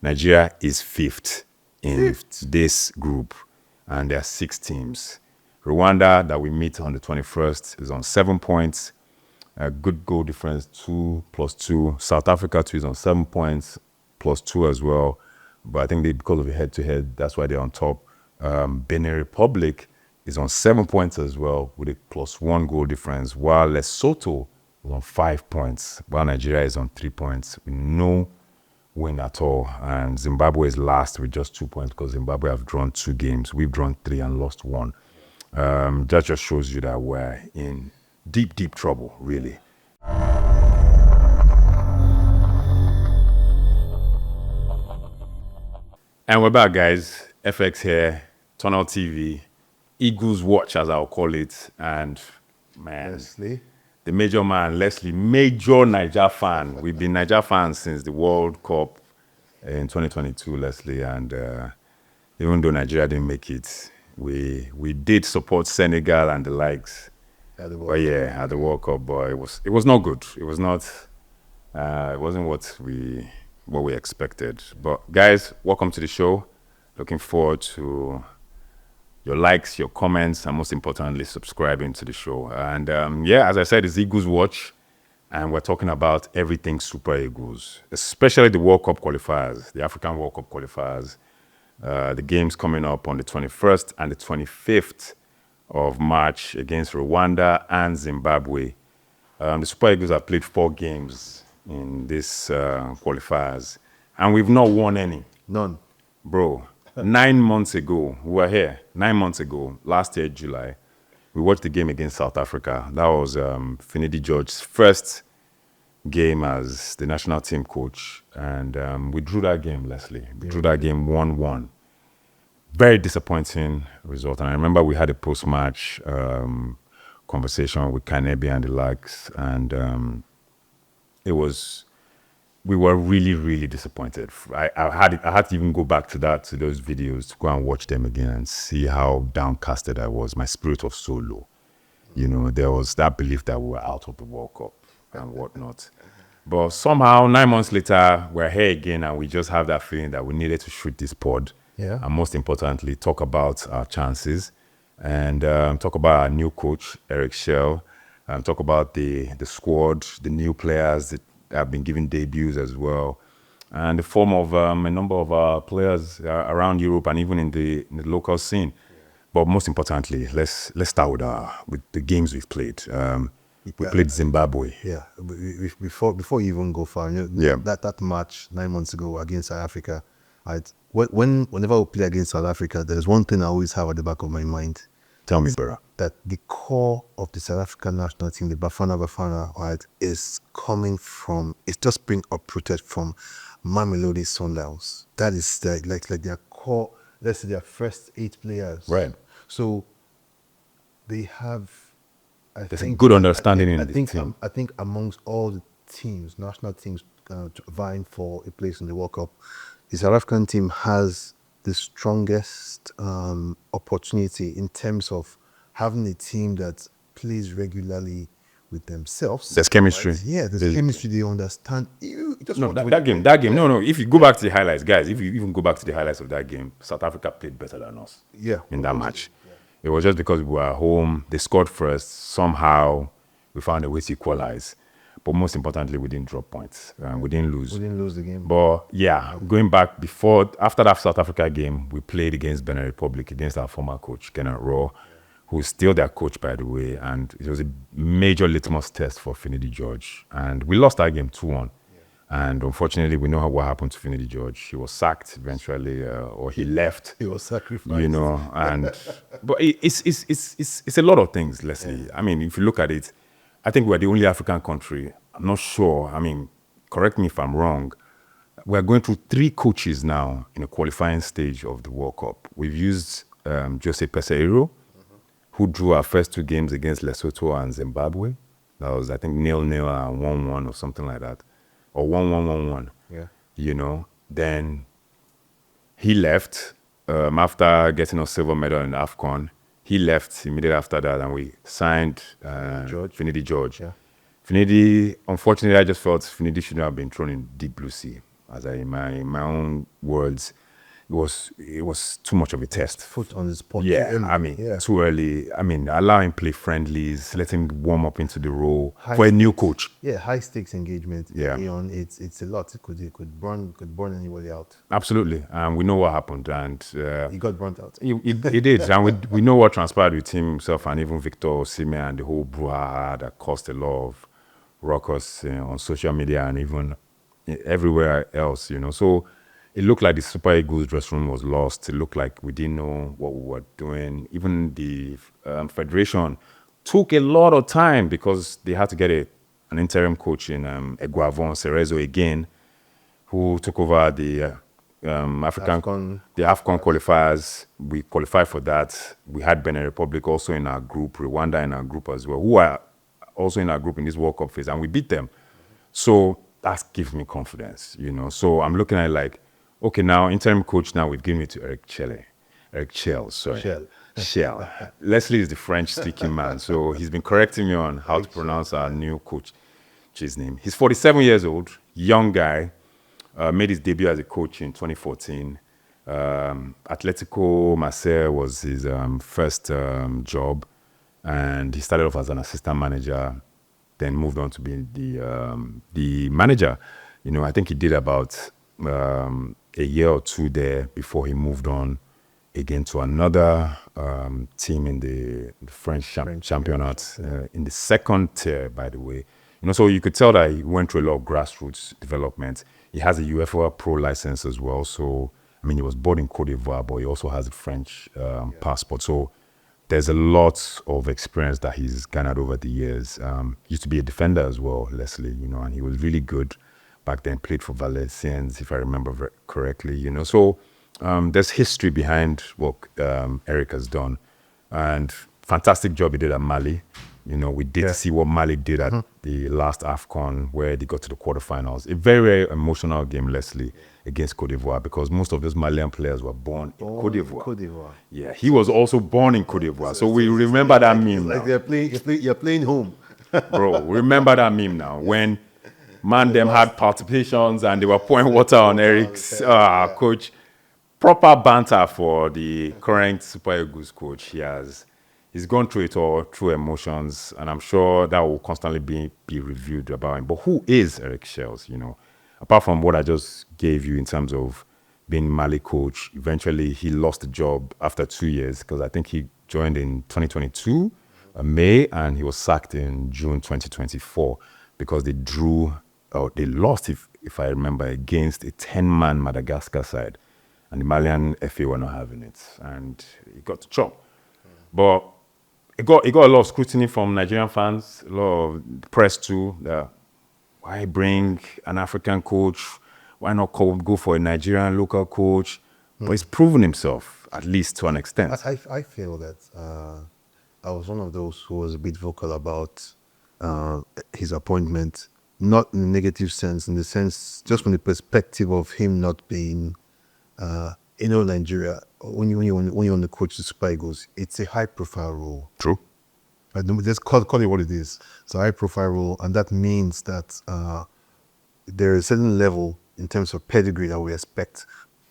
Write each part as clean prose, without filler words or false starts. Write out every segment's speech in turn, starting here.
Nigeria is fifth in this group, and there are 6 teams. Rwanda, that we meet on the 21st, is on 7 points. A good goal difference, 2 plus 2. South Africa, too, is on 7 points, plus 2 as well. But I think because of the head-to-head, that's why they're on top. Benin Republic is on 7 points as well, with a plus 1 goal difference, while Lesotho is on 5 points, while Nigeria is on 3 points, with no win at all. And Zimbabwe is last with just 2 points, because Zimbabwe have drawn 2 games. We've drawn 3 and lost 1. That just shows you that we're in deep, deep trouble, really. And we're back, guys. FX here, Tunnel TV, Eagles Watch, as I'll call it. And, man, Leslie. The major man, Leslie, major Niger fan. We've been Niger fans since the World Cup in 2022, Leslie. And even though Nigeria didn't make it, we did support Senegal and the likes. At the World Cup, but it was not good. It was not. It wasn't what we expected. But guys, welcome to the show. Looking forward to your likes, your comments, and most importantly, subscribing to the show. And as I said, it's Eagles Watch, and we're talking about everything Super Eagles, especially the World Cup qualifiers, the African World Cup qualifiers. The games coming up on the 21st and the 25th of March against Rwanda and Zimbabwe. The Super Eagles have played 4 games in these qualifiers, and we've not won any. None. Bro, 9 months ago, we were here, 9 months ago, last year, July, we watched the game against South Africa. That was Finidi George's first game as the national team coach, and we drew that game, Leslie. We drew that game 1-1. Very disappointing result. And I remember we had a post-match conversation with Kanebi and the likes, and we were really, really disappointed. I had to even go back to those videos to go and watch them again and see how downcasted I was. My spirit was so low. You know, there was that belief that we were out of the World Cup and whatnot. But somehow, 9 months later, we're here again, and we just have that feeling that we needed to shoot this pod. Yeah. And most importantly, talk about our chances and talk about our new coach, Eric Chelle, talk about the squad, the new players that have been given debuts as well, and the form of a number of our players around Europe and even in the local scene. Yeah. But most importantly, let's start with the games we've played. We played Zimbabwe. Yeah. Before you even go far, that match 9 months ago against South Africa, whenever we play against South Africa, there's one thing I always have at the back of my mind. Tell me, brother. That the core of the South African national team, the Bafana, right, is coming from, it's just being uprooted from Mamelodi Sundowns. That is like their core, let's say their first 8 players. Right. So they have, there's a good understanding in the team. I think amongst all the teams, national teams vying for a place in the World Cup, the South African team has the strongest opportunity in terms of having a team that plays regularly with themselves. There's chemistry. Right? Yeah, there's chemistry. They understand. That game. No. If you go back to the highlights, guys, if you even go back to the highlights of that game, South Africa played better than us. Yeah. In that match. Yeah. It was just because we were at home. They scored first. Somehow, we found a way to equalize. But most importantly, we didn't drop points. We didn't lose. We didn't lose the game. But going back after that South Africa game, we played against Benin Republic, against our former coach, Kenneth Raw, who's still their coach, by the way. And it was a major litmus test for Finidi George. And we lost that game 2-1. Yeah. And unfortunately, we know what happened to Finidi George. He was sacked eventually, or he left. He was sacrificed. You know, but it's a lot of things, Leslie. Yeah. I mean, if you look at it, I think we're the only African country. I'm not sure. I mean, correct me if I'm wrong. We're going through 3 coaches now in a qualifying stage of the World Cup. We've used Jose Peseiro, who drew our first 2 games against Lesotho and Zimbabwe. That was, I think, 0-0 and 1-1 or something like that. Or 1-1-1-1. Yeah. You know, then he left after getting a silver medal in AFCON. He left immediately after that, and we signed Finidi George. Yeah. Finidi, unfortunately, I just felt Finidi shouldn't have been thrown in deep blue sea. as in my own words, it was too much of a test. Foot on the spot. Yeah, too early. I mean, Yeah. too early. I mean, allow him play friendlies, let him warm up into the role High for a new stakes. coach. Yeah, high stakes engagement. Yeah. It's a lot. It could burn anybody out. Absolutely, and we know what happened, and He got burnt out. he did, and we know what transpired with him himself and even Victor Osimhen and the whole brouhaha that caused a lot of ruckus on social media and even everywhere else. So it looked like the Super Eagles dressing room was lost. It looked like we didn't know what we were doing. Even the federation took a lot of time because they had to get an interim coach in Eguavon Cerezo again, who took over the AFCON. the AFCON qualifiers. We qualified for that. We had Benin Republic also in our group, Rwanda in our group as well, who are also in our group in this World Cup phase, and we beat them. So that gives me confidence. So I'm looking at it like, okay, now interim coach, now we've given it to Eric Chelle. Eric Chelle, sorry. Chelle. Leslie is the French-speaking man, so he's been correcting me on how to pronounce our new coach's name. He's 47 years old, young guy. Made his debut as a coach in 2014. Atletico Marseille was his first job, and he started off as an assistant manager, then moved on to be the manager. I think he did about a year or two there before he moved on again to another team in the French championat, in the second tier, by the way. So you could tell that he went through a lot of grassroots development. He has a UEFA Pro license as well. So, he was born in Cote d'Ivoire, but he also has a French passport. So there's a lot of experience that he's garnered over the years. He used to be a defender as well, Leslie, and he was really good back then, played for Valenciennes, if I remember correctly, So there's history behind what Eric has done. And fantastic job he did at Mali. We did see what Mali did at the last AFCON, where they got to the quarterfinals. A very, very emotional game, Leslie, against Cote d'Ivoire, because most of those Malian players were born in Cote d'Ivoire. Yeah, he was also born in Cote d'Ivoire. So we remember that meme now. Like you're playing home. Bro, remember that meme now. When them had palpitations and they were pouring water on Eric's coach. Proper banter for the current Super Eagles coach. He's gone through it all, through emotions, and I'm sure that will constantly be reviewed about him. But who is Eric Chelle? Apart from what I just gave you in terms of being Mali coach, eventually he lost the job after 2 years, because I think he joined in 2022, May, and he was sacked in June 2024 because they lost, if I remember, against a 10-man Madagascar side. And the Malian FA were not having it, and he got to chop. But it got a lot of scrutiny from Nigerian fans, a lot of press too. Why bring an African coach? Why not go for a Nigerian local coach? But he's proven himself, at least to an extent. I feel that I was one of those who was a bit vocal about his appointment, not in a negative sense, in the sense just from the perspective of him not being. Nigeria, when you're on the coach the Super Eagles, it's a high-profile role. True. Just call it what it is. It's a high-profile role, and that means that there is a certain level in terms of pedigree that we expect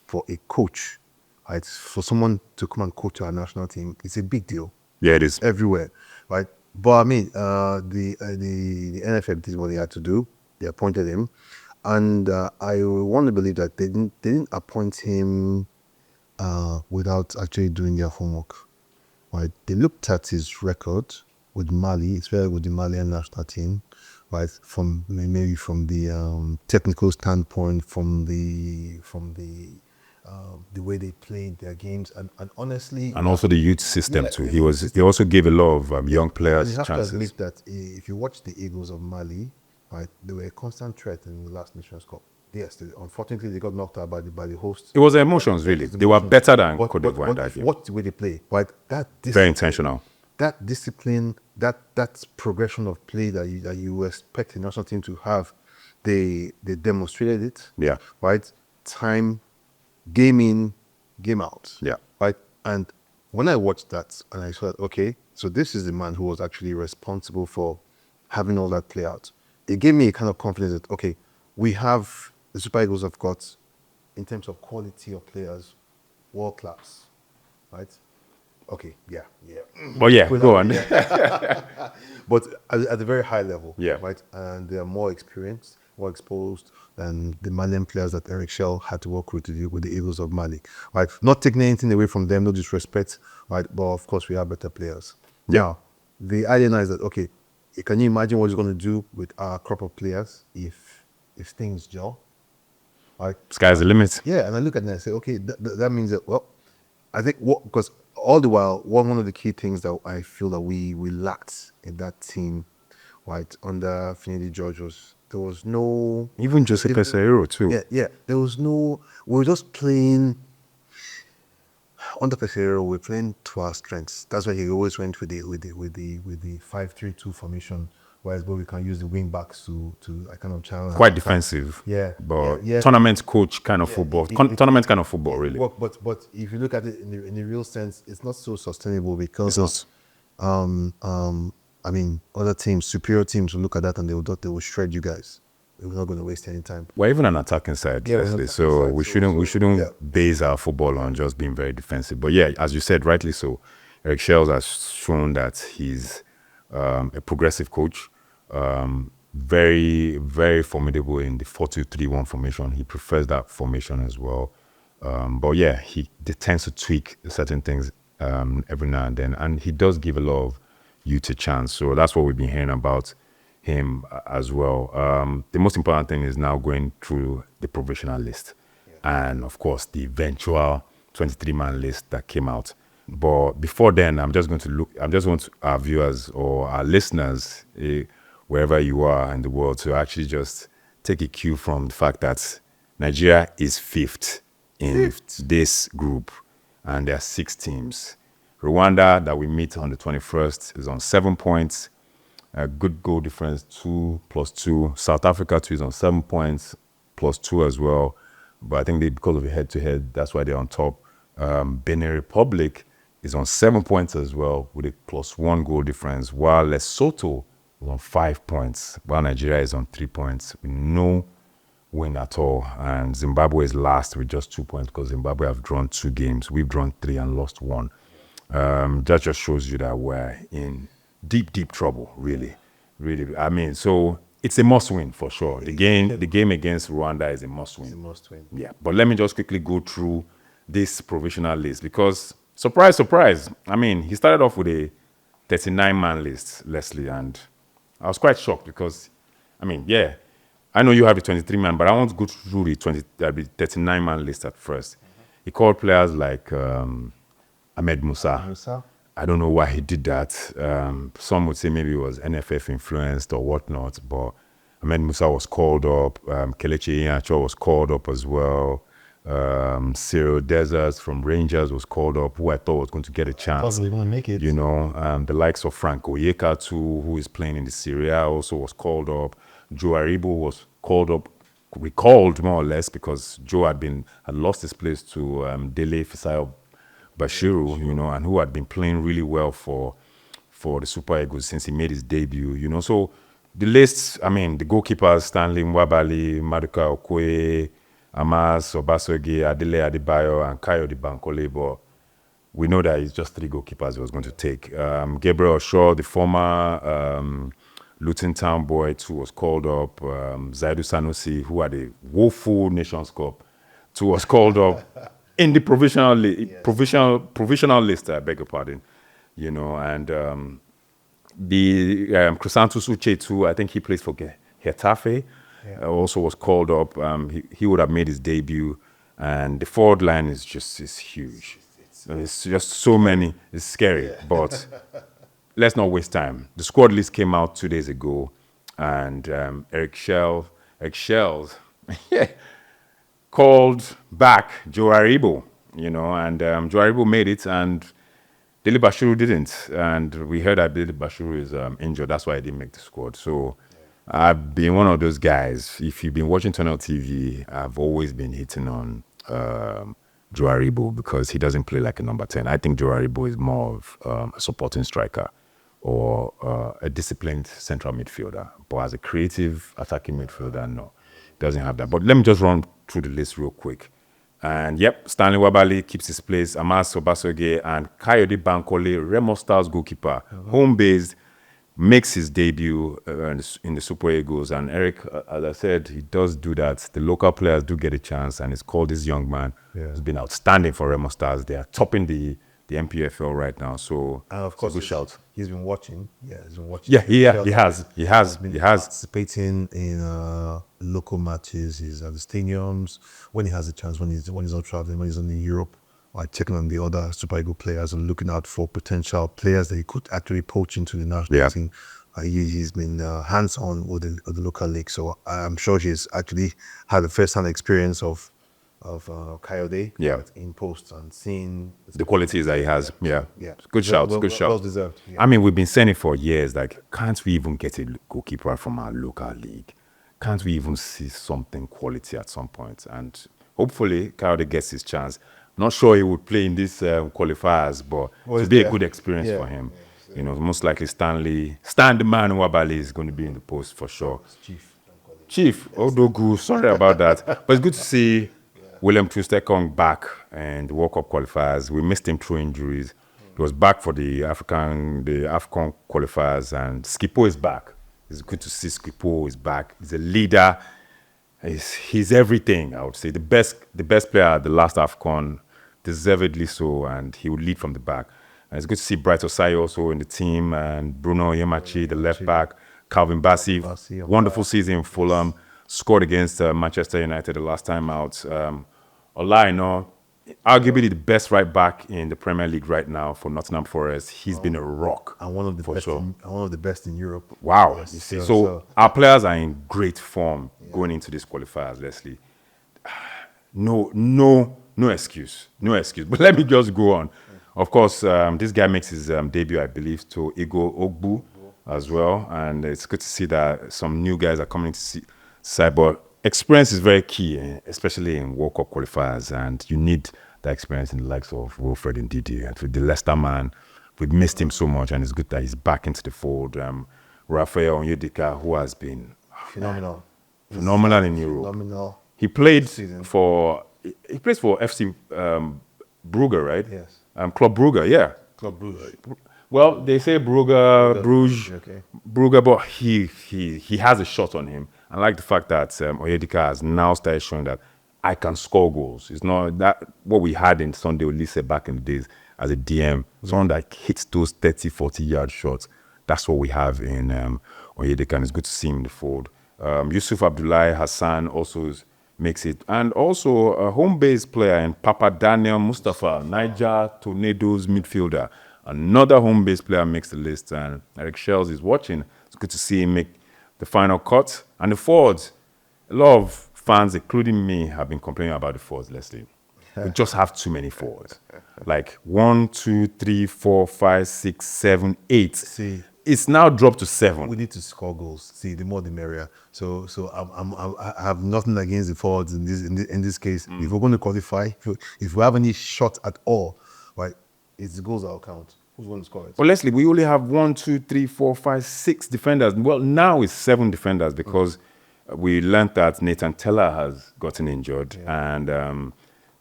for a coach. Right? For someone to come and coach our national team, it's a big deal. Yeah, it is. Everywhere, right? But the NFF did what they had to do. They appointed him. And I want to believe that they didn't appoint him without actually doing their homework. Right? They looked at his record with Mali, especially with the Malian national team, right? From the technical standpoint, from the way they played their games, and honestly, and also the youth system too. He also gave a lot of young players you have chances. to admit that if you watch the Eagles of Mali, right, they were a constant threat in the last Nations Cup. Yes, unfortunately they got knocked out by the hosts. It was emotions, really. They were better than Cote d'Ivoire in that game. What the way they play, right? Very intentional. That discipline, that progression of play that you expect the national team to have, they demonstrated it. Yeah. Right. Time, game in, game out. Yeah. Right. And when I watched that, and I saw that, okay, so this is the man who was actually responsible for having all that play out. It gave me a kind of confidence that, okay, we have the Super Eagles have got, in terms of quality of players, world class, right? Okay, yeah. But yeah, Put it go that on. way, yeah. But at a very high level, Yeah. right? And they are more experienced, more exposed than the Malian players that Eric Chelle had to work with to deal with the Eagles of Mali, right? Not taking anything away from them, no disrespect, right? But of course, we have better players. Yeah. Now, the idea now is that, okay, can you imagine what he's going to do with our crop of players if things gel? Right? Sky's the limit. Yeah, and I look at that and say, okay, that means that, well, I think because all the while, one of the key things that I feel that we lacked in that team, right, under Finidi George was there was no, Even Joseph Peseiro too. yeah, there was no, we were just playing under Peseiro, we're playing to our strengths. That's why he always went with the 5-3-2 formation, whereas we can use the wing backs to kind of challenge. Quite defensive. Yeah, But yeah. tournament coach kind of football. Tournament kind of football, really. But if you look at it in the real sense, it's not so sustainable because I mean, other teams, superior teams will look at that and they will shred you guys. We're not going to waste any time. We're even an attacking side, Yeah, Leslie. So we shouldn't yeah. base our football on just being very defensive. But yeah, as you said, rightly so, Eric Chelle has shown that he's a progressive coach. Very, very formidable in the 4-2-3-1 formation. He prefers that formation as well. But yeah, he tends to tweak certain things every now and he does give a lot of youth a chance. So that's what we've been hearing about him as well. The most important thing is now going through the provisional list, and of course the eventual 23-man list that came out. But before then, I just want our viewers or our listeners, wherever you are in the world, to actually just take a cue from the fact that Nigeria is fifth in this group, and there are 6 teams. Rwanda, that we meet on the 21st, is on 7 points. A good goal difference, 2 + 2. South Africa too is on 7 points, +2 as well. But I think because of the head-to-head, that's why they're on top. Benin Republic is on 7 points as well with a +1 goal difference, while Lesotho is on 5 points, while Nigeria is on 3 points with no win at all. And Zimbabwe is last with just 2 points because Zimbabwe have drawn 2 games. We've drawn 3 and lost 1. That just shows you that we're in deep trouble, really. I mean, so it's a must-win for sure. The game against Rwanda is a must-win. It's a must-win. Yeah, but let me just quickly go through this provisional list because, surprise, I mean, he started off with a 39-man list, Leslie, and I was quite shocked because, I mean, yeah, I know you have a 23-man, but I want to go through the 39-man list at first. He called players like Ahmed Musa. I don't know why he did that. Some would say maybe it was NFF influenced or whatnot, but Ahmed Musa was called up. Kelechi Iheanacho was called up as well. Cyril Deserts from Rangers was called up, who I thought was going to get a chance. Possibly going to make it. You know, the likes of Frank Oyeka too, who is playing in the Serie A, also was called up. Joe Aribo was recalled more or less because Joe had lost his place to Dele Fisayo Bashiru, you know, and who had been playing really well for the Super Eagles since he made his debut, you know. So the list, I mean, the goalkeepers, Stanley Nwabali, Maduka Okoye, Amas Obasogi, Adele Adebayo, and Kayo Bankole, but we know that it's just 3 goalkeepers he was going to take. Gabriel Shaw, the former Luton Town boy, too, was called up. Zaidu Sanusi, who had a woeful Nations Cup, too, was called up. In the provisional list, I beg your pardon, you know, and the Chrysanthus Uche too, I think he plays for Getafe, also was called up. He would have made his debut, and the forward line is huge. It's just so many. It's scary, but let's not waste time. The squad list came out 2 days ago, and Eric Chelle, called back Joe Aribo, you know, and Joe Aribo made it, and Dele Bashiru didn't. And we heard that Dele Bashiru is injured. That's why he didn't make the squad. So I've been one of those guys. If you've been watching Tunnel TV, I've always been hitting on Joe Aribo because he doesn't play like a number 10. I think Joe Aribo is more of a supporting striker or a disciplined central midfielder. But as a creative attacking midfielder, no. doesn't have that. But let me just run through the list real quick. And yep, Stanley Wabali keeps his place. Amas Obasoge and Kayode Bankole, Remo Stars goalkeeper, home-based, makes his debut in the Super Eagles. And Eric, as I said, he does do that. The local players do get a chance, and it's called this young man who's been outstanding for Remo Stars. They are topping the MPFL right now. So, And of course, good shout. He's been watching. Yeah, he's been watching. Yeah, he has. He has. Participating in local matches. He's at the stadiums when he has a chance. When he's not traveling, when he's in Europe, like checking on the other Super Eagle players and looking out for potential players that he could actually poach into the national team. He's been hands-on with the local league, so I'm sure he's actually had a first-hand experience of Coyote in post and seeing the qualities that he has. Yeah. Good shout. Good shout. Well deserved. Yeah. I mean, we've been saying it for years. Like, can't we even get a goalkeeper from our local league? Can't we even see something quality at some point? And hopefully, Coyote gets his chance. Not sure he would play in these qualifiers, but it would be a good experience for him. You know, most likely Stan the man Wabali is going to be in the post for sure. Chief Odogu, sorry about that. But it's good to see William Trustekong back and the World Cup qualifiers. We missed him through injuries. He was back for the AFCON qualifiers, and Skippo is back. It's good to see Skippo is back. He's a leader. He's everything, I would say. The best player at the last AFCON, deservedly so, and he would lead from the back. And it's good to see Bright Osai also in the team, and Bruno Yemachi, the left back, Calvin Bassi, wonderful season in Fulham, scored against Manchester United the last time out. Olaino, arguably the best right back in the Premier League right now for Nottingham Forest. He's been a rock. And one of the best in Europe. Wow. Yes, you see, so our players are in great form going into these qualifiers, Leslie. No excuse. No excuse. But let me just go on. Of course, this guy makes his debut, I believe, to Igo Ogbu as well. And it's good to see that some new guys are coming to side. But experience is very key, especially in World Cup qualifiers. And you need that experience in the likes of Wilfred Ndidi. And with the Leicester man, we've missed him so much. And it's good that he's back into the fold. Raphael Onyedika, who has been phenomenal in Europe. He played for FC Brugge, right? Yes. Club Brugge, yeah. Club Brugge. Well, they say Bruges, okay. Brugge, but he has a shot on him. I like the fact that Onyedika has now started showing that I can score goals. It's not that what we had in Sunday Olise back in the days as a DM, someone that hits those 30, 40-yard shots. That's what we have in Onyedika, and it's good to see him in the fold. Yusuf Abdullahi Hassan also makes it. And also a home-based player in Papa Daniel Mustafa, Niger Tornadoes midfielder. Another home-based player makes the list, and Eric Chelle is watching. It's good to see him make the final cut. And the forwards, a lot of fans, including me, have been complaining about the forwards, Leslie. We just have too many forwards. Like 1, 2, 3, 4, 5, 6, 7, 8. See, it's now dropped to 7. We need to score goals. See, the more the merrier. So I have nothing against the forwards in this case. If we're going to qualify, if we have any shot at all, right, it's the goals that will count. Who's going to score it? Well, Leslie, we only have 1, 2, 3, 4, 5, 6 defenders. Well, now it's 7 defenders because we learned that Nathan Teller has gotten injured, and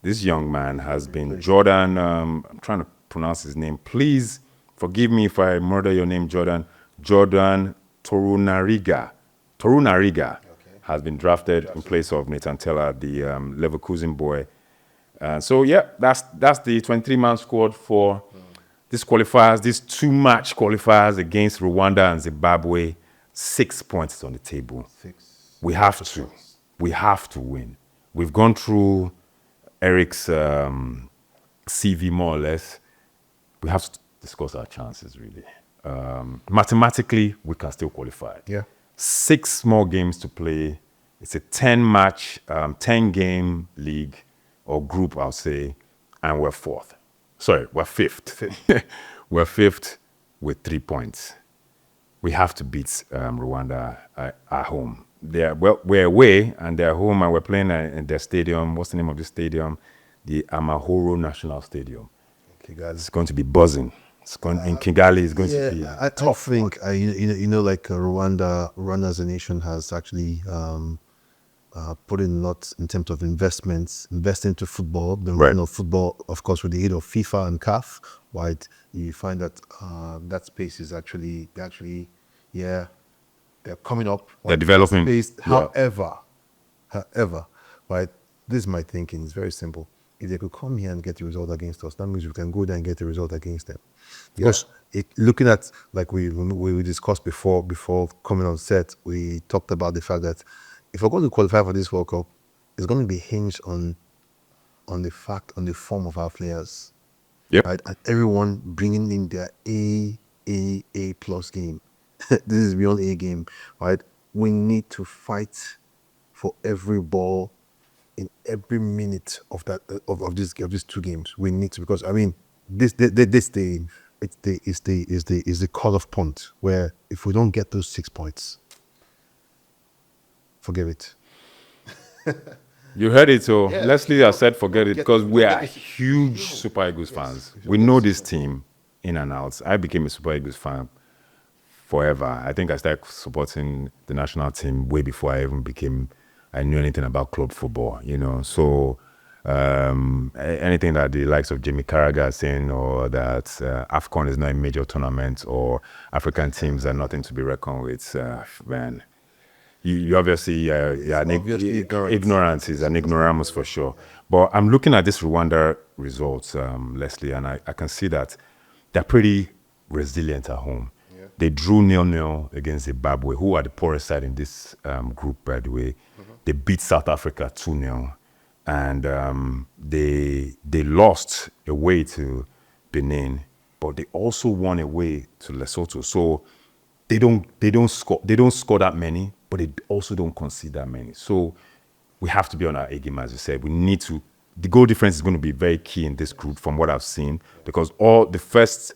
this young man has been Jordan. I'm trying to pronounce his name. Please forgive me if I murder your name, Jordan. Jordan Torunariga has been drafted in place of Nathan Teller, the Leverkusen boy. So yeah, that's the 23-man squad for these qualifiers, these 2-match qualifiers against Rwanda and Zimbabwe. 6 points on the table. 6. We have to win. We've gone through Eric's CV more or less. We have to discuss our chances, really. Mathematically, we can still qualify. Yeah. 6 more games to play. It's a 10-match, 10-game league or group, I'll say, and we're 4th. Sorry, we're 5th. We're 5th with 3 points. We have to beat Rwanda at home. We're away, and they're home, and we're playing in their stadium. What's the name of the stadium? The Amahoro National Stadium. Kigali. It's going to be buzzing. In Kigali, it's going to be tough. I think, like Rwanda as a nation has actually putting lots in terms of investments, investing into football. Right. Football, of course, with the aid of FIFA and CAF, right? You find that that space is actually, they're coming up. They're Right? developing. Space, Yeah. however, right? This is my thinking. It's very simple. If they could come here and get the result against us, that means we can go there and get the result against them. Because looking at, like we discussed before coming on set, we talked about the fact that if we're going to qualify for this World Cup, it's going to be hinged on the form of our players. Yep. Right? And everyone bringing in their A plus game. This is beyond A game, right? We need to fight for every ball in every minute of that of these two games. We need to, because I mean it's the cut-off point where if we don't get those 6 points, forget it. You heard it, so Leslie has said forget it, because we are huge Super Eagles fans. We know this team in and out. I became a Super Eagles fan forever. I think I started supporting the national team way before I knew anything about club football, So anything that the likes of Jamie Carragher is saying, or that AFCON is not a major tournament, or African teams are nothing to be reckoned with, man. You obviously, ignorance is an ignoramus for sure. But I'm looking at this Rwanda results, Leslie, and I can see that they're pretty resilient at home. Yeah. They drew 0-0 against Zimbabwe, who are the poorest side in this group, by the way. Mm-hmm. They beat South Africa 2-0, and they lost away to Benin, but they also won away to Lesotho. So they don't score that many, but they also don't concede that many. So we have to be on our A game, as you said. We need to. The goal difference is going to be very key in this group, from what I've seen, because all the first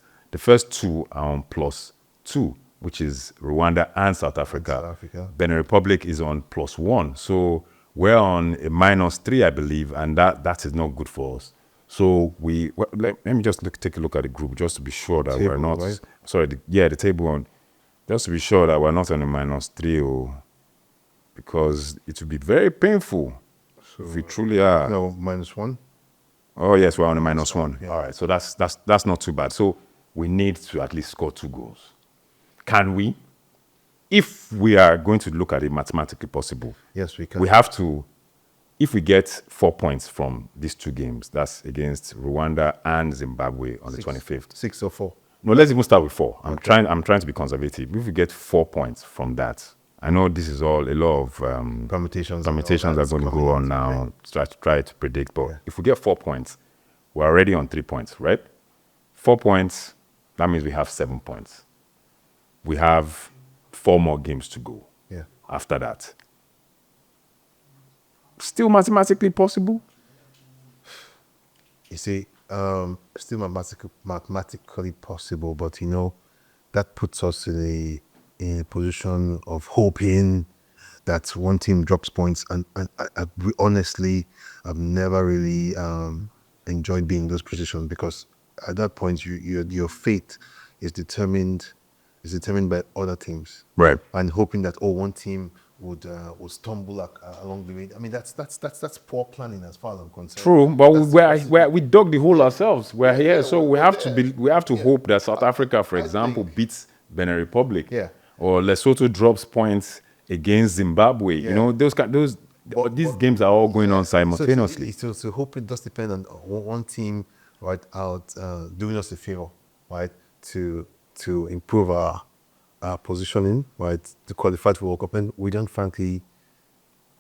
two are on +2, which is Rwanda and South Africa. Benin Republic is on +1, so we're on a -3, I believe, and that is not good for us. So let me just take a look at the group, just to be sure that we're not. Right? Sorry, the table on. Just to be sure that we're not on a -3, because it would be very painful if we truly are. No, -1. Oh yes, we're on a -1. Yeah. All right, so that's not too bad. So we need to at least score 2 goals. Can we? If we are going to look at it mathematically possible, yes, we can. We have to. If we get 4 points from these 2 games, that's against Rwanda and Zimbabwe on the 25th. 6 or 4. No, let's even start with 4. I'm trying to be conservative. If we get 4 points from that, I know this is all a lot of permutations are going to go on now. Try to predict, but if we get 4 points, we're already on 3 points, right? 4 points, that means we have 7 points. We have 4 more games to go. Yeah. After that, still mathematically possible. You see. Still mathematically possible, but that puts us in a position of hoping that one team drops points, and honestly, I've never really enjoyed being in those positions, because at that point your fate is determined by other teams, right? And hoping that one team would stumble along the way. I mean, that's poor planning as far as I'm concerned. True, but we dug the hole ourselves. We're here, so we have to hope that South Africa, for example, beats Benin Republic, or Lesotho drops points against Zimbabwe. Yeah. These games are all going on simultaneously. So hope it does depend on one team, right, out doing us a favor, right, to improve our positioning, right, to qualify for World Cup. And we don't frankly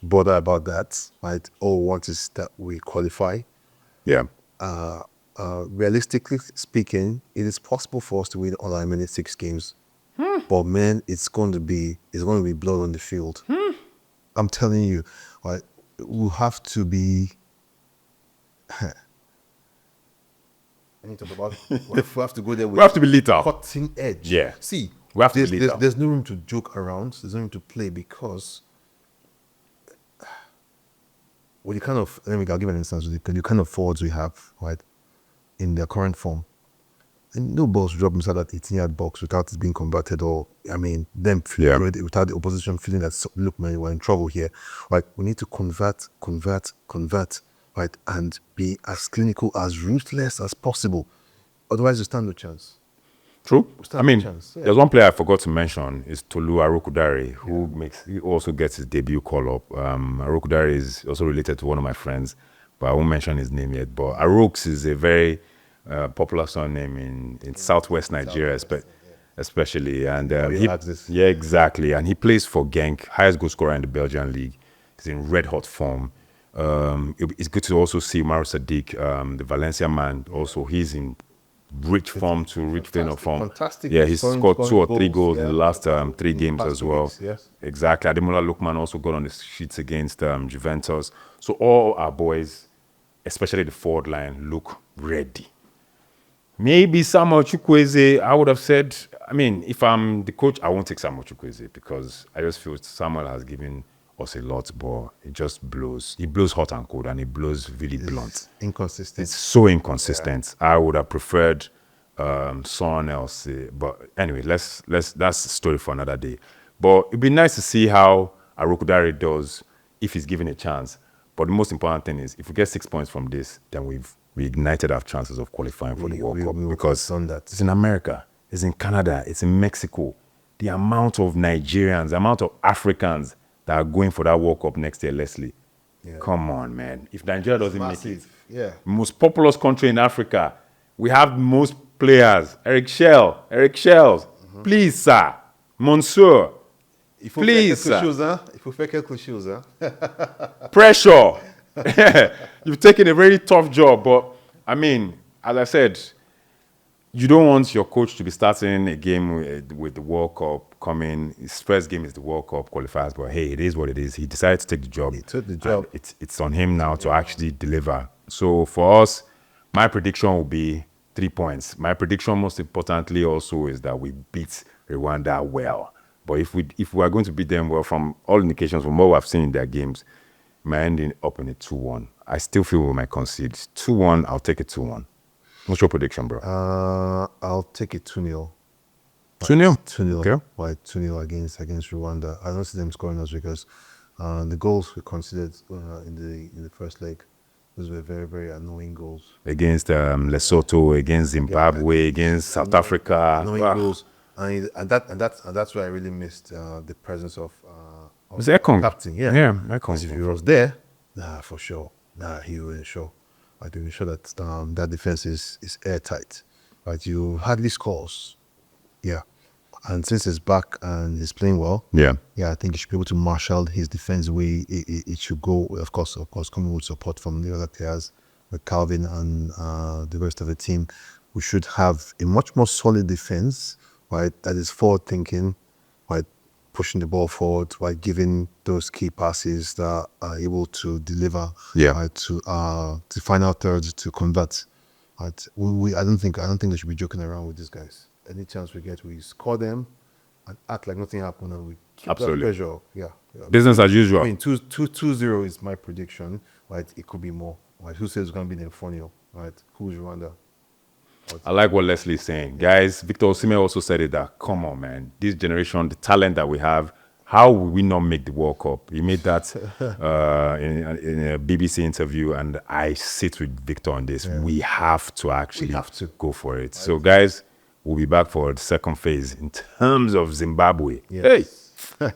bother about that, right? All we want is that we qualify. Yeah. Realistically speaking, it is possible for us to win all our remaining 6 games. But man, it's going to be blood on the field. I'm telling you, right? We'll have to be. I need to talk about. We have to go there with. We have to be lethal. Cutting edge. Yeah. See, we have to be lethal. There's no room to joke around. There's no room to play, because with the kind of, I'll give an instance. With the kind of forwards we have, right, in their current form, And no balls drop inside that 18-yard box without it being converted, or them Yeah. without the opposition feeling that look, man, we're in trouble here. Right, we need to convert, right, and be as clinical, as ruthless as possible. Otherwise, you stand no chance. True. stand I mean, a chance, yeah. there's one player I forgot to mention is Tolu Arokudare, he also gets his debut call up. Arokudare is also related to one of my friends, but I won't mention his name yet. But Aroks is a very popular surname in southwest Nigeria, especially. And you ask this. yeah, exactly. And he plays for Genk, highest goal scorer in the Belgian league. He's in red hot form. It's good to also see Mauro Sadiq, the Valencia man. Also, he's in rich form to rich vein of form. Fantastic. Yeah, he's scored 2 or 3 goals yeah. in the last 3 games past as 2 well. weeks, yes. Exactly. Ademola Lookman also got on the sheets against Juventus. So all our boys, especially the forward line, look ready. Maybe Samuel Chukwueze, I would have said, I mean, if I'm the coach, I won't take Samuel Chukwueze because I just feel Samuel has given us a lot, but it just blows. He blows hot and cold, and he blows really blunt. Inconsistent. It's so inconsistent. I would have preferred someone else. But anyway, that's the story for another day. But it'd be nice to see how Arokudare does if he's given a chance. But the most important thing is if we get 6 points from this, then we ignited our chances of qualifying for the World Cup, because done that. it's in America, it's in Canada, it's in Mexico. The amount of Nigerians, the amount of Africans that are going for that World Cup next year, Leslie. Yeah. Come on, man. If Nigeria doesn't make it, Massive. Yeah. most populous country in Africa, we have most players. Eric Chelle, please, sir, Monsieur, please, sir. Il faut faire quelque chose, Pressure. You've taken a very tough job, but I mean, as I said, you don't want your coach to be starting a game with the World Cup coming. His first game is the World Cup qualifiers, but hey, it is what it is. He decided to take the job. He took the job. It's on him now to actually deliver. So for us, my prediction will be 3 points. My prediction, most importantly, also is that we beat Rwanda well. But if we are going to beat them well, from all indications, from what I've seen in their games, might end up in a 2-1. I still feel we might concede 2-1. I'll take it 2-1. What's your prediction, bro? I'll take it 2-0. 2-0. 2-0. Okay. Why 2-0 against Rwanda? I don't see them scoring us because the goals we considered in the first leg, those were very, very annoying goals. Against Lesotho, against Zimbabwe, against South Africa. Annoying goals, and that's why I really missed the presence of It's Ekong. captain. Yeah, Ekong. Because if he was there, for sure, he will ensure. I do ensure that that defense is airtight. Right, you hardly scores. Yeah, and since he's back and he's playing well, Yeah. I think he should be able to marshal his defense the way it should go. Of course, coming with support from the other players, with Calvin and the rest of the team, we should have a much more solid defense, right? That is forward thinking, right? Pushing the ball forward, right? Giving those key passes that are able to deliver, Yeah. right? To the final third to convert. Right? I don't think they should be joking around with these guys. Any chance we get, we score them and act like nothing happened, and we keep Absolutely. that pressure up. Yeah. Business as usual. I mean, 2-0 is my prediction. Right? It could be more. Right? Who says it's going to be in Fonio? Right? Who's Rwanda? I like what Leslie is saying. Guys, Victor Osimhen also said it that, come on, man, this generation, the talent that we have, how will we not make the World Cup? He made that in a BBC interview, and I sit with Victor on this. We have to actually go for it. So, guys, we'll be back for the second phase in terms of Zimbabwe. Yes. Hey!